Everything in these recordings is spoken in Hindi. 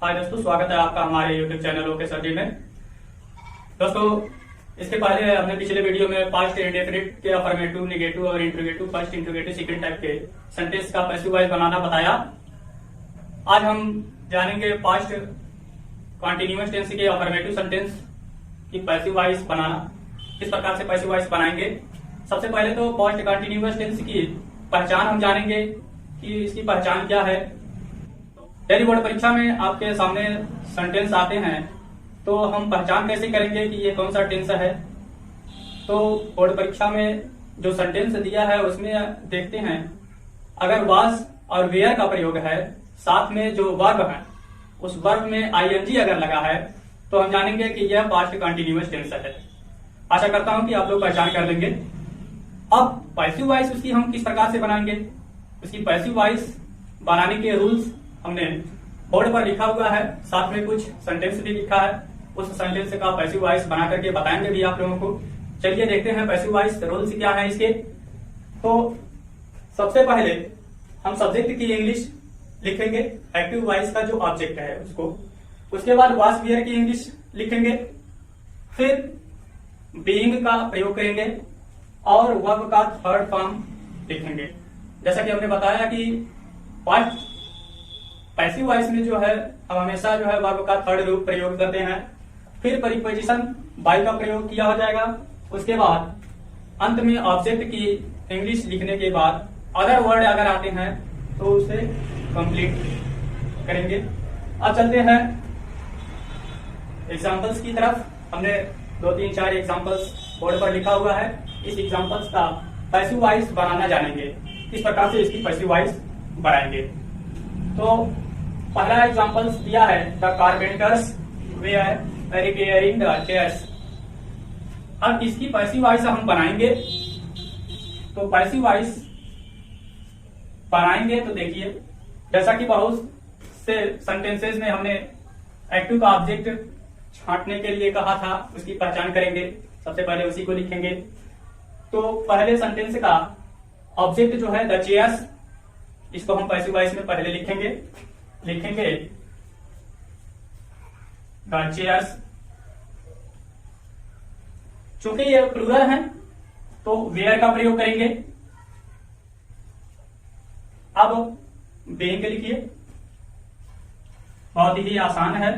हाय दोस्तों, स्वागत है आपका हमारे YouTube चैनल ओके स्टडी में। दोस्तों, इसके पहले हमने पिछले वीडियो में पास्ट इंडेफिनिट के अफर्मेटिव, नेगेटिव और interrogative, first interrogative, second type के सेंटेंस का पैसिव वॉइस बनाना बताया। आज हम जानेंगे पास्ट कॉन्टिन्यूअस टेंस के अफर्मेटिव सेंटेंस की पैसिव वॉइस बनाना। किस प्रकार से पैसिव वॉइस बनाएंगे। सबसे पहले तो पास्ट कॉन्टिन्यूअस टेंस की पहचान हम जानेंगे कि इसकी पहचान क्या है। यदि बोर्ड परीक्षा में आपके सामने सेंटेंस आते हैं तो हम पहचान कैसे करेंगे कि ये कौन सा टेंस है। तो बोर्ड परीक्षा में जो सेंटेंस दिया है उसमें देखते हैं, अगर वाज और वेयर का प्रयोग है, साथ में जो वर्ब है उस वर्ब में आईएनजी अगर लगा है तो हम जानेंगे कि यह पास्ट कंटिन्यूअस टेंस है। आशा करता हूं कि आप लोग पहचान कर लेंगे। अब पैसिव वॉइस उसकी हम किस प्रकार से बनाएंगे, उसकी पैसिव वॉइस बनाने के रूल्स हमने बोर्ड पर लिखा हुआ है, साथ में कुछ सेंटेंस भी लिखा है। उस सेंटेंस का पैसिव वॉइस बना करके बताएंगे भी आप लोगों को। चलिए देखते हैं पैसिव वॉइस रूल्स क्या है इसके। तो सबसे पहले हम सब्जेक्ट की इंग्लिश लिखेंगे, एक्टिव वॉइस का जो ऑब्जेक्ट है उसको। उसके बाद वाज वेयर की इंग्लिश लिखेंगे, फिर बीइंग का प्रयोग करेंगे और वर्ब का थर्ड फॉर्म लिखेंगे। जैसा कि हमने बताया कि पास्ट पैसिव वॉइस में जो है हम हमेशा जो है वर्ब का थर्ड रूप प्रयोग करते हैं। फिर प्रीपोजिशन बाय का प्रयोग किया हो जाएगा। उसके बाद अंत में ऑब्जेक्ट की इंग्लिश लिखने के बाद अदर वर्ड अगर आते हैं तो उसे कंप्लीट करेंगे। अब चलते हैं एग्जांपल्स की तरफ। हमने 2-3-4 एग्जांपल्स बोर्ड पर लिखा हुआ है। इस एग्जांपल्स का पैसिव वॉइस बनाना जानेंगे, किस प्रकार से इसकी पैसिव वॉइस बनाएंगे। तो पहला एग्जांपल्स दिया है, the carpenters were repairing the chairs. अब इसकी पैसिव वॉइस हम बनाएंगे। तो पैसिव वॉइस बनाएंगे तो देखिए, जैसा कि बहुत से सेंटेंसेस में हमने एक्टिव का ऑब्जेक्ट छांटने के लिए कहा था, उसकी पहचान करेंगे। सबसे पहले उसी को लिखेंगे। तो पहले सेंटेंस का ऑब्जेक्ट जो है द चेयर्स, इसको हम पैसिव वॉइस में पहले लिखेंगे द चेयर्स। चूंकि ये प्लूरल है तो वेयर का प्रयोग करेंगे। अब बीइंग लिखिए, बहुत ही आसान है,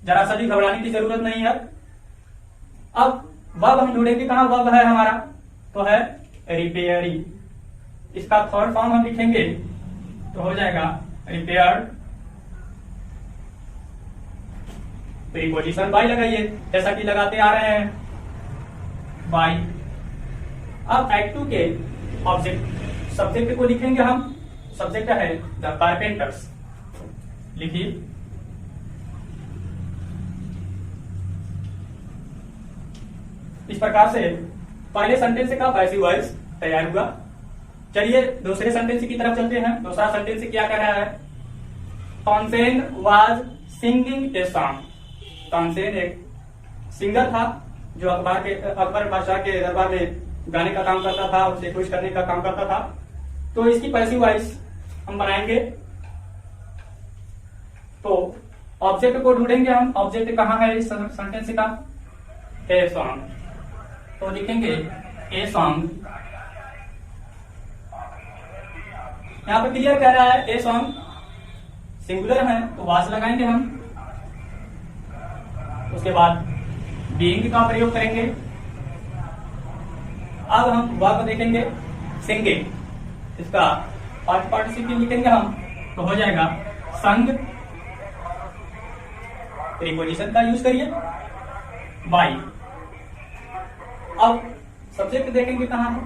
जरा सा भी घबराने की जरूरत नहीं है। अब वर्ब हम ढूंढेंगे, कहां वर्ब है हमारा, तो है रिपेयरिंग। इसका थर्ड फॉर्म हम लिखेंगे तो हो जाएगा रिपेयर्ड। प्रीपोजिशन बाय लगाइए, जैसा कि लगाते आ रहे हैं, बाय। अब एक्टिव के ऑब्जेक्ट सब्जेक्ट को लिखेंगे हम। सब्जेक्ट है द कारपेंटर्स, लिखिए। इस प्रकार से पहले सेंटेंस का पैसिव वॉइस तैयार हुआ। चलिए दूसरे सेंटेंस की तरफ चलते हैं। दूसरा सेंटेंस क्या कह रहा है, Tansen was singing a song. Tansen एक सिंगर था जो अकबर बादशाह के दरबार में गाने का काम करता था, उसे खुश करने का काम करता था। तो इसकी पैसिव वॉइस हम बनाएंगे। तो ऑब्जेक्ट को ढूंढेंगे हम। ऑब्जेक्ट कहां है इस सेंटेंस का, ए सॉन्ग। तो लिखेंगे ए सॉन्ग। यहाँ पे क्लियर कह रहा है ए सॉन्ग सिंगुलर है तो वास लगाएंगे हम। उसके बाद बीइंग का प्रयोग करेंगे। अब हम वर्ब देखेंगे, सिंगिंग। इसका पास्ट पार्टिसिपल लिखेंगे हम तो हो जाएगा संग। प्रीपोजिशन का यूज करिए, बाय। अब सब्जेक्ट देखेंगे कहां है,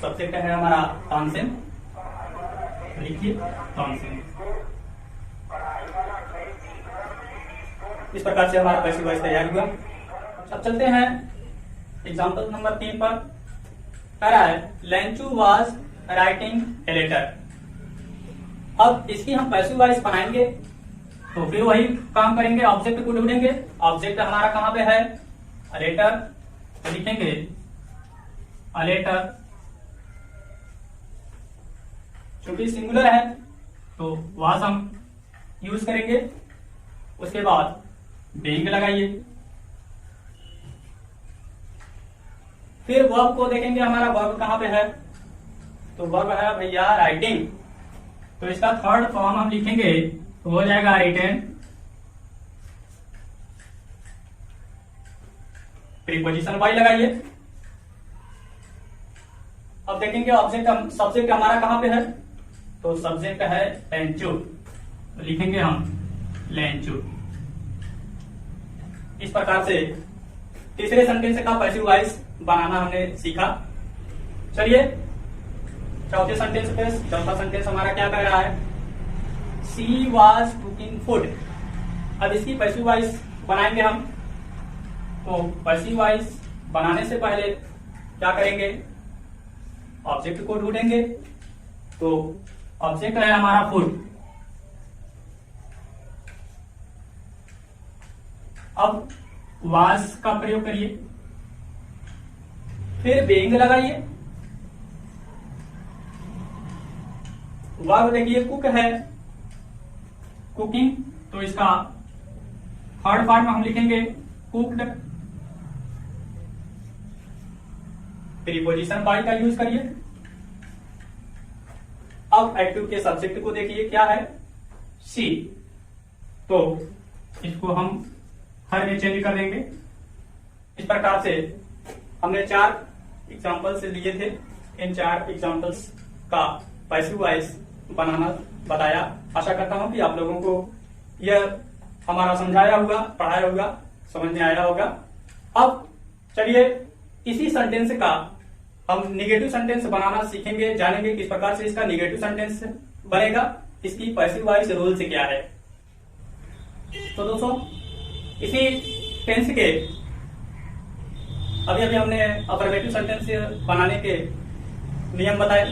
सब्जेक्ट है हमारा तानसेन, लिखिए तानसेन। इस प्रकार से हमारा पैसिव वॉइस तैयार हुआ। अब चलते हैं एग्जांपल नंबर 3 पर। कह रहा है लेंचू वाज राइटिंग ए लेटर। अब इसकी हम पैसिव वॉइस बनाएंगे तो फिर वही काम करेंगे, ऑब्जेक्ट को ढूंढेंगे। ऑब्जेक्ट हमारा कहां पे है, अ लेटर, तो लिखेंगे अ लेटर। चूंकि सिंगुलर है तो वाज हम यूज करेंगे। उसके बाद बीइंग लगाइए। फिर वर्ब को देखेंगे, हमारा वर्ब कहां पे है, तो वर्ब है भैया राइटिंग। तो इसका थर्ड फॉर्म हम लिखेंगे तो हो जाएगा रिटन। प्रीपोजिशन वाई लगाइए। अब देखेंगे ऑब्जेक्ट, सब्जेक्ट हमारा कहां पे है, तो सब्जेक्ट है लेंचू, तो लिखेंगे हम लेंचू। इस प्रकार से तीसरे सेंटेंस का पैसिव वॉइस बनाना हमने सीखा। चलिए चौथे सेंटेंस पे, चौथा सेंटेंस हमारा क्या कह रहा है, शी वॉज कुकिंग फूड। अब इसकी पैसिव वॉइस बनाएंगे हम। तो पैसिव वॉइस बनाने से पहले क्या करेंगे, ऑब्जेक्ट को ढूंढेंगे। तो ऑब्जेक्ट है हमारा फूड। अब वाज का प्रयोग करिए, फिर बीइंग लगाइए। वर्ब देखिए कुक है, कुकिंग, तो इसका थर्ड पार्ट में हम लिखेंगे कुक्ड। प्रीपोजिशन बाय का यूज करिए। अब एक्टिव के सब्जेक्ट को देखिए क्या है, सी, तो इसको हम हर में चेंज कर देंगे। इस प्रकार से हमने 4 एग्जाम्पल्स लिए थे। इन 4 एग्जाम्पल्स का पैसिव वॉइस बनाना बताया। आशा करता हूं कि आप लोगों को यह हमारा समझाया होगा, पढ़ाया होगा, समझ में आया होगा। अब चलिए इसी सेंटेंस का हम निगेटिव सेंटेंस बनाना सीखेंगे, जानेंगे किस प्रकार से इसका निगेटिव सेंटेंस बनेगा, इसकी पैसिव वॉइस रूल्स क्या है। तो दोस्तों इसी टेंस के अभी हमने अफर्मेटिव सेंटेंस बनाने के नियम बताए।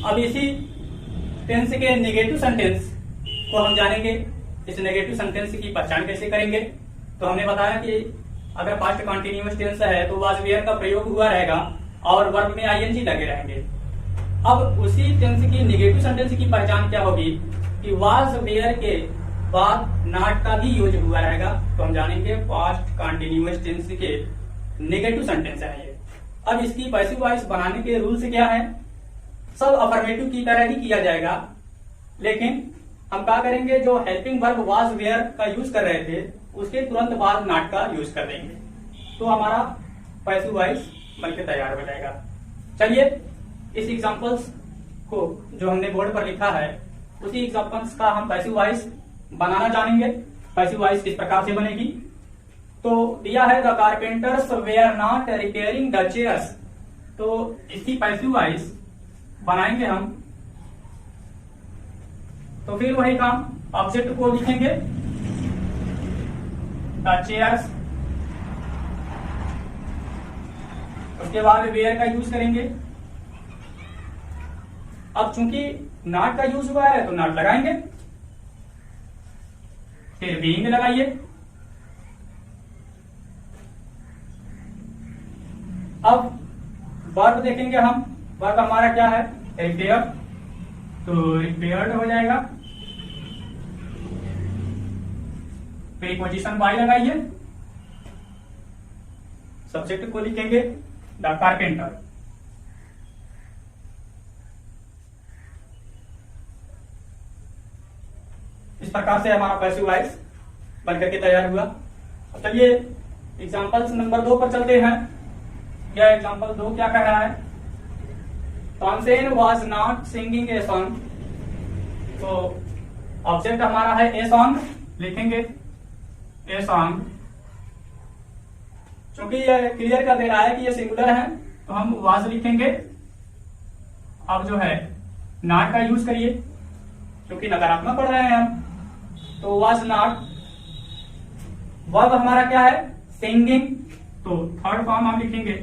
अब इसी टेंस के नेगेटिव सेंटेंस को हम जानेंगे। इस नेगेटिव सेंटेंस की पहचान कैसे करेंगे, तो हमने बताया कि अगर पास्ट कंटिन्यूअस टेंस है तो वाज वेयर का प्रयोग हुआ रहेगा और वर्ब में आईएनजी लगे रहेंगे। अब उसी टेंस की नेगेटिव सेंटेंस की पहचान क्या होगी कि वाज वेयर के बाद नॉट का भी यूज हुआ रहेगा। तो हम जानेंगे पास्ट कंटिन्यूअस टेंस के नेगेटिव सेंटेंस है ये। अब इसकी पैसिव वॉइस बनाने के रूल्स क्या है, सब अफर्मेटिव की तरह ही किया जाएगा, लेकिन हम क्या करेंगे, जो हेल्पिंग वर्ब वाज वेयर का यूज कर रहे थे उसके तुरंत बाद नॉट का यूज कर देंगे, तो हमारा पैसिव वॉइस बनके तैयार हो जाएगा। चलिए इस एग्जांपल्स को जो हमने बोर्ड पर लिखा है उसी एग्जांपल्स का हम पैसिव वॉइस बनाना जानेंगे। पैसिव वॉइस किस प्रकार से बनेगी, तो दिया है the carpenters were not repairing the chairs. तो इसकी पैसिव वॉइस बनाएंगे हम। तो फिर वही काम, ऑब्जेक्ट को लिखेंगे द चेयर्स, उसके बाद वेयर का यूज करेंगे। अब चूंकि नॉट का यूज हुआ है तो नॉट लगाएंगे, फिर बीइंग लगाइए। अब वर्ब देखेंगे हम, वर्ब हमारा क्या है, रिपेयर, तो रिपेयर्ड हो जाएगा। प्रीपोजिशन बाय लगाइए, सब्जेक्ट को लिखेंगे द कारपेंटर। इस प्रकार से हमारा पैसिव वॉइस बनकर के तैयार हुआ। अब चलिए एग्जांपल्स नंबर 2 पर चलते हैं। यह एग्जांपल 2 क्या कह रहा है, Tansen was not singing a song. तो ऑब्जेक्ट हमारा है ए सॉन्ग, लिखेंगे ए सॉन्ग। चूंकि यह क्लियर कर दे रहा है कि ये सिंगुलर है तो हम वाज लिखेंगे। अब जो है नॉट का यूज करिए, क्योंकि नकारात्मक पढ़ रहे हैं हम, तो वाज नॉट। वर्ब हमारा क्या है, सिंगिंग, तो थर्ड फॉर्म हम लिखेंगे,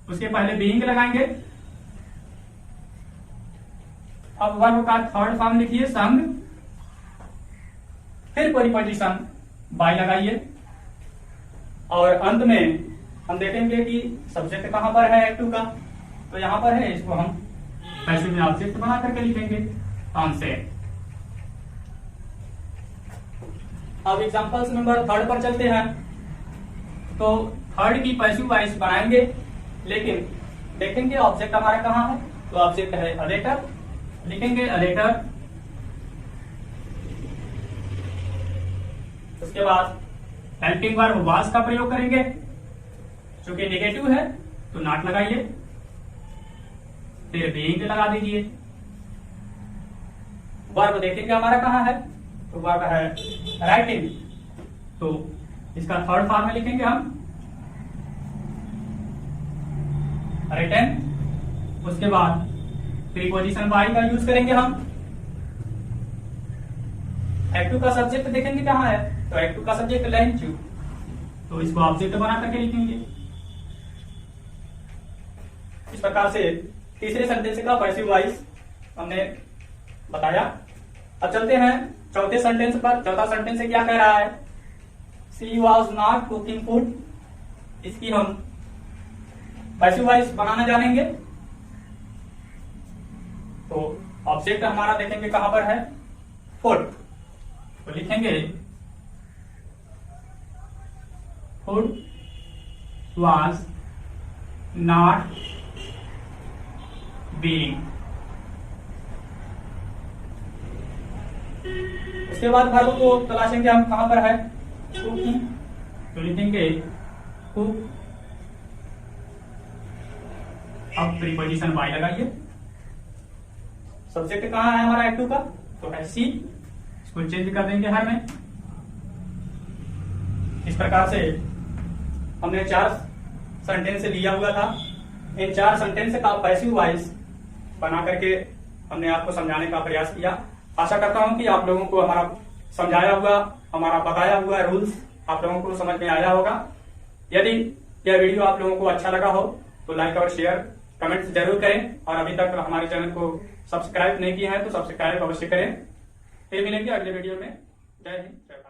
उसके पहले बीइंग लगाएंगे। अब वर्ब का थर्ड फॉर्म लिखिए संग, फिर प्रीपोजिशन बाय लगाइए, और अंत में हम देखेंगे कि सब्जेक्ट कहां पर है एक्टिव का, तो यहां पर है, इसको हम पैसिव में ऑब्जेक्ट बना करके लिखेंगे तानसेन। अब एग्जांपल्स नंबर 3 पर चलते हैं। तो 3 की पैसिव वॉइस बनाएंगे, लेकिन देखेंगे ऑब्जेक्ट हमारा कहाँ है। तो ऑब्जेक्ट है अ लेटर, लिखेंगे अ लेटर। उसके बाद हेल्पिंग वर्ब वाज का प्रयोग करेंगे, चूंकि नेगेटिव है तो नॉट लगाइए, फिर बीइंग लगा दीजिए। वर्ब देखेंगे हमारा कहाँ है, तो वर्ब है राइटिंग, तो इसका 3rd फॉर्म में लिखेंगे हम रिटन। उसके बाद प्रीपोजिशन बाई का यूज करेंगे हम। एक्टिव का सब्जेक्ट देखेंगे कहाँ है, तो एक्टिव का सब्जेक्ट लर्न टू, तो इसको ऑब्जेक्ट बना करके लिखेंगे। इस प्रकार से तीसरे सेंटेंस का पैसिव वॉइस हमने बताया। अब चलते हैं चौथे सेंटेंस पर। चौथा सेंटेंस क्या कह रहा है, she was not cooking food. इसकी हम पैसिव वॉइस बनाना जानेंगे। तो ऑब्जेक्ट हमारा देखेंगे कहां पर है, फूड, तो लिखेंगे फूड वॉज नॉट बीइंग। उसके बाद वर्ब को तलाशेंगे हम कहां पर है, कुकिंग, तो लिखेंगे कुक। अब प्रीपोजिशन बाय लगाइए। सब्जेक्ट कहां है हमारा एक्टिव का, तो है सी, इसको चेंज कर देंगे हर में। इस प्रकार से हमने 4 सेंटेंस लिया हुआ था। इन 4 सेंटेंस का पैसिव वॉइस बना करके हमने आपको समझाने का प्रयास किया। आशा करता हूं कि आप लोगों को हमारा समझाया हुआ, हमारा बताया हुआ रूल्स आप लोगों को समझ में आया होगा। यदि यह वीडियो आप लोगों को अच्छा लगा हो तो लाइक और शेयर कमेंट्स जरूर करें, और अभी तक हमारे चैनल को सब्सक्राइब नहीं किया है तो सब्सक्राइब अवश्य करें। फिर मिलेंगे अगले वीडियो में। जय हिंद, जय भारत।